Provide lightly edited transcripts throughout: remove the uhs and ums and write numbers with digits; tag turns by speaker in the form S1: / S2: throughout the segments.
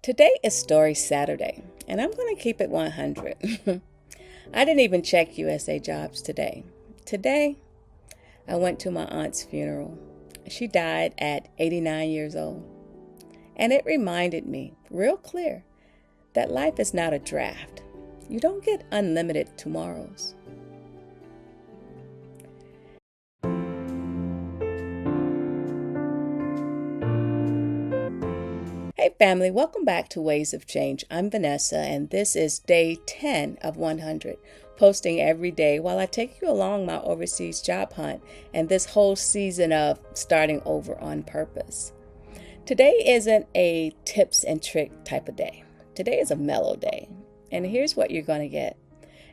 S1: Today is Story Saturday, and I'm going to keep it 100. I didn't even check USAJOBS today. Today, I went to my aunt's funeral. She died at 89 years old. And it reminded me, real clear, that life is not a draft. You don't get unlimited tomorrows. Hey family, welcome back to Ways of Change. I'm Vanessa, and this is day 10 of 100, posting every day while I take you along my overseas job hunt and this whole season of starting over on purpose. Today isn't a tips and trick type of day. Today is a mellow day, and here's what you're going to get.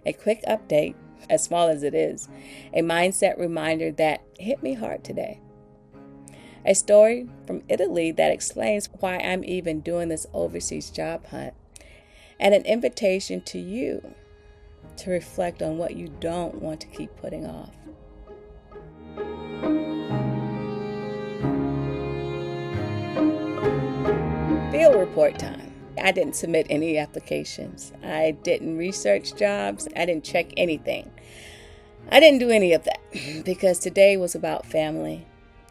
S1: A quick update, as small as it is, a mindset reminder that hit me hard today. A story from Italy that explains why I'm even doing this overseas job hunt, and an invitation to you to reflect on what you don't want to keep putting off. Field report time. I didn't submit any applications. I didn't research jobs. I didn't check anything. I didn't do any of that because today was about family.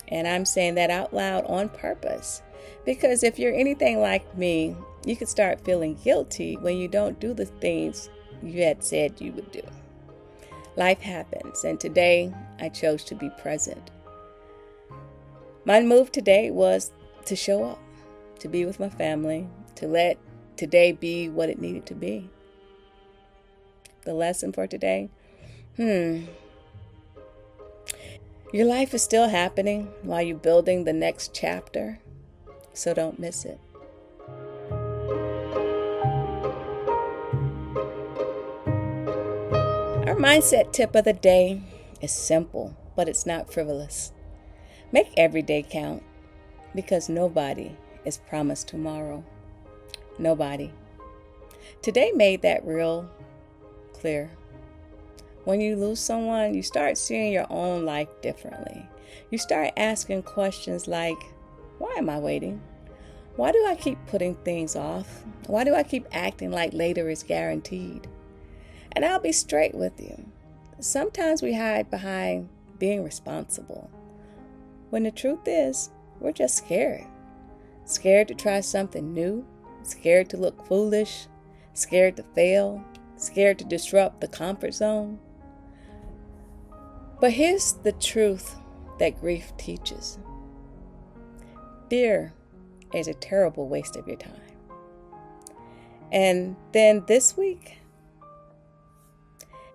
S1: And I'm saying that out loud on purpose, because if you're anything like me, you could start feeling guilty when you don't do the things you had said you would do. Life happens, and today I chose to be present. My move today was to show up, to be with my family, to let today be what it needed to be. The lesson for today? Your life is still happening while you're building the next chapter, so don't miss it. Our mindset tip of the day is simple, but it's not frivolous. Make every day count, because nobody is promised tomorrow. Nobody. Today made that real clear. When you lose someone, you start seeing your own life differently. You start asking questions like, why am I waiting? Why do I keep putting things off? Why do I keep acting like later is guaranteed? And I'll be straight with you. Sometimes we hide behind being responsible, when the truth is, we're just scared. Scared to try something new, scared to look foolish, scared to fail, scared to disrupt the comfort zone. But here's the truth that grief teaches. Fear is a terrible waste of your time. And then this week,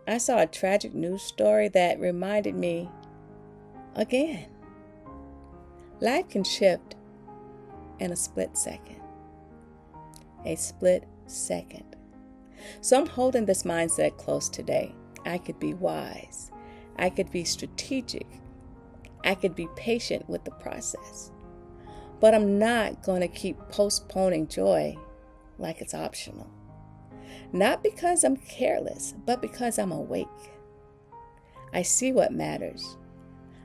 S1: I saw a tragic news story that reminded me, again, life can shift in a split second. A split second. So I'm holding this mindset close today. I could be wise. I could be strategic. I could be patient with the process. But I'm not going to keep postponing joy like it's optional. Not because I'm careless, but because I'm awake. I see what matters.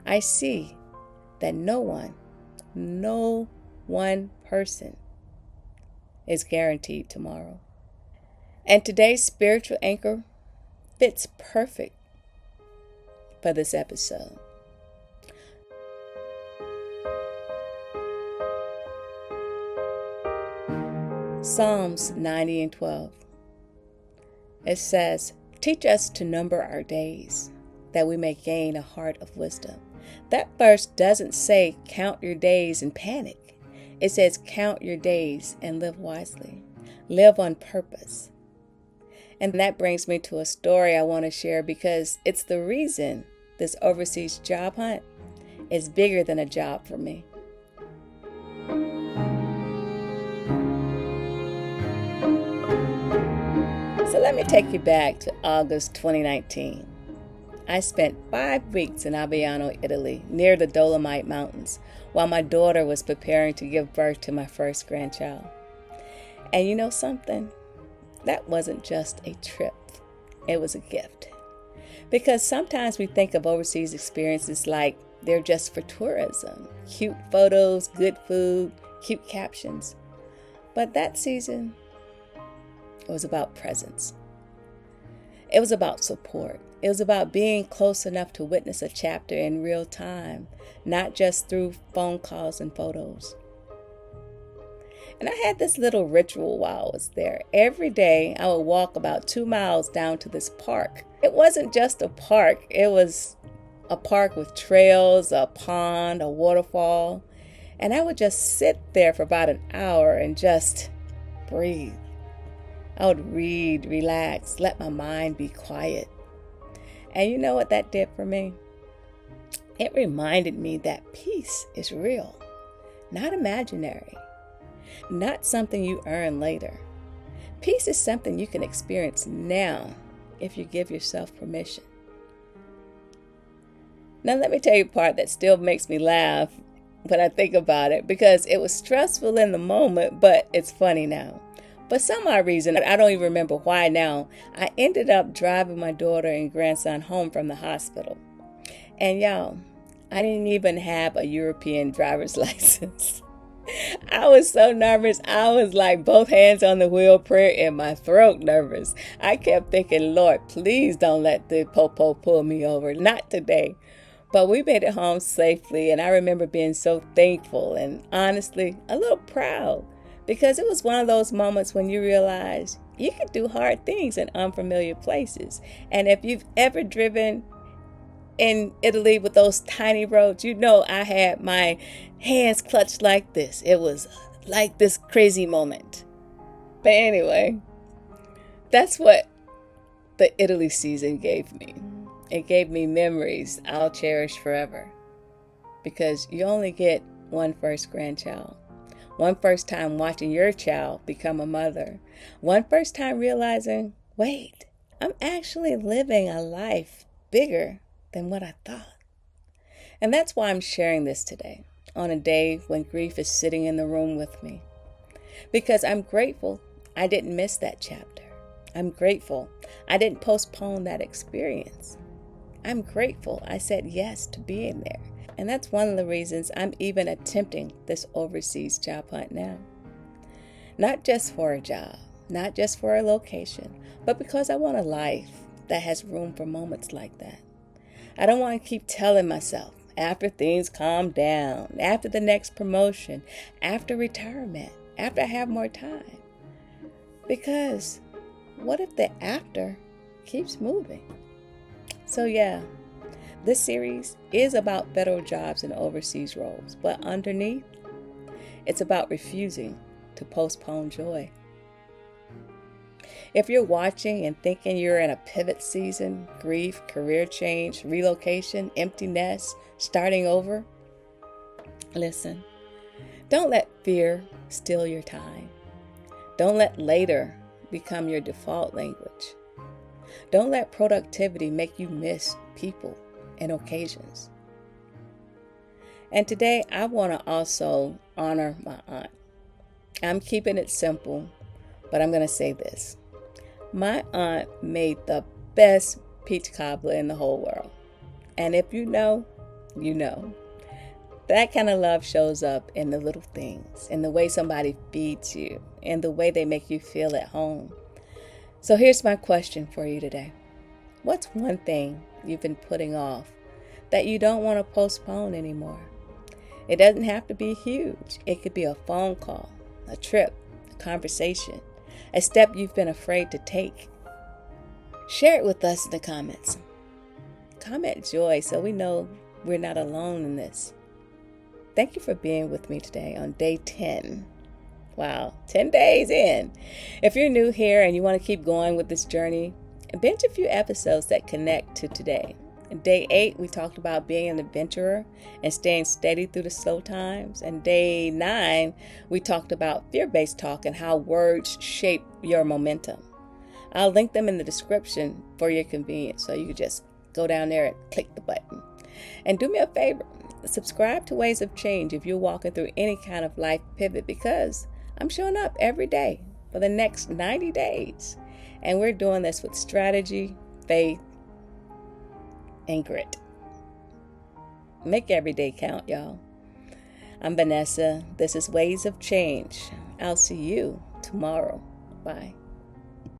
S1: I see that no one person is guaranteed tomorrow. And today's spiritual anchor fits perfect for this episode. Psalms 90:12. It says, teach us to number our days, that we may gain a heart of wisdom. That verse doesn't say count your days and panic. It says count your days and live wisely. Live on purpose. And that brings me to a story I want to share, because it's the reason this overseas job hunt is bigger than a job for me. So let me take you back to August 2019. I spent 5 weeks in Aviano, Italy, near the Dolomites mountains, while my daughter was preparing to give birth to my first grandchild. And you know something? That wasn't just a trip. It was a gift. Because sometimes we think of overseas experiences like they're just for tourism. Cute photos, good food, cute captions. But that season, it was about presence. It was about support. It was about being close enough to witness a chapter in real time, not just through phone calls and photos. And I had this little ritual while I was there. Every day I would walk about 2 miles down to this park. It wasn't just a park. It was a park with trails, a pond, a waterfall. And I would just sit there for about an hour and just breathe. I would read, relax, let my mind be quiet. And you know what that did for me? It reminded me that peace is real, not imaginary, not something you earn later. Peace is something you can experience now if you give yourself permission. Now let me tell you a part that still makes me laugh when I think about it, because it was stressful in the moment, but it's funny now. For some odd reason, I don't even remember why now, I ended up driving my daughter and grandson home from the hospital. And y'all, I didn't even have a European driver's license. I was so nervous. I was like both hands on the wheel, prayer in my throat, nervous. I kept thinking, Lord, please don't let the popo pull me over. Not today. But we made it home safely, and I remember being so thankful and honestly a little proud, because it was one of those moments when you realize you can do hard things in unfamiliar places. And if you've ever driven in Italy with those tiny roads, you know I had my hands clutched like this. It was like this crazy moment. But anyway, that's what the Italy season gave me. It gave me memories I'll cherish forever, because you only get one first grandchild, one first time watching your child become a mother, one first time realizing, wait, I'm actually living a life bigger than what I thought. And that's why I'm sharing this today, on a day when grief is sitting in the room with me, because I'm grateful I didn't miss that chapter. I'm grateful I didn't postpone that experience. I'm grateful I said yes to being there. And that's one of the reasons I'm even attempting this overseas job hunt now. Not just for a job, not just for a location, but because I want a life that has room for moments like that. I don't want to keep telling myself, after things calm down, after the next promotion, after retirement, after I have more time. Because what if the after keeps moving? So yeah, this series is about federal jobs and overseas roles, but underneath, it's about refusing to postpone joy. If you're watching and thinking you're in a pivot season, grief, career change, relocation, empty nest, starting over, listen, don't let fear steal your time. Don't let later become your default language. Don't let productivity make you miss people and occasions. And today I want to also honor my aunt. I'm keeping it simple, but I'm going to say this. My aunt made the best peach cobbler in the whole world. And if you know, you know. That kind of love shows up in the little things, in the way somebody feeds you, in the way they make you feel at home. So here's my question for you today. What's one thing you've been putting off that you don't want to postpone anymore? It doesn't have to be huge. It could be a phone call, a trip, a conversation, a step you've been afraid to take. Share it with us in the comments. Comment joy so we know we're not alone in this. Thank you for being with me today on day 10. Wow, 10 days in. If you're new here and you want to keep going with this journey, binge a few episodes that connect to today. In day 8, we talked about being an adventurer and staying steady through the slow times. And day 9, we talked about fear-based talk and how words shape your momentum. I'll link them in the description for your convenience, so you can just go down there and click the button. And do me a favor, subscribe to Ways of Change if you're walking through any kind of life pivot, because I'm showing up every day for the next 90 days. And we're doing this with strategy, faith, and grit. Make every day count, y'all. I'm Vanessa. This is Ways of Change. I'll see you tomorrow. Bye.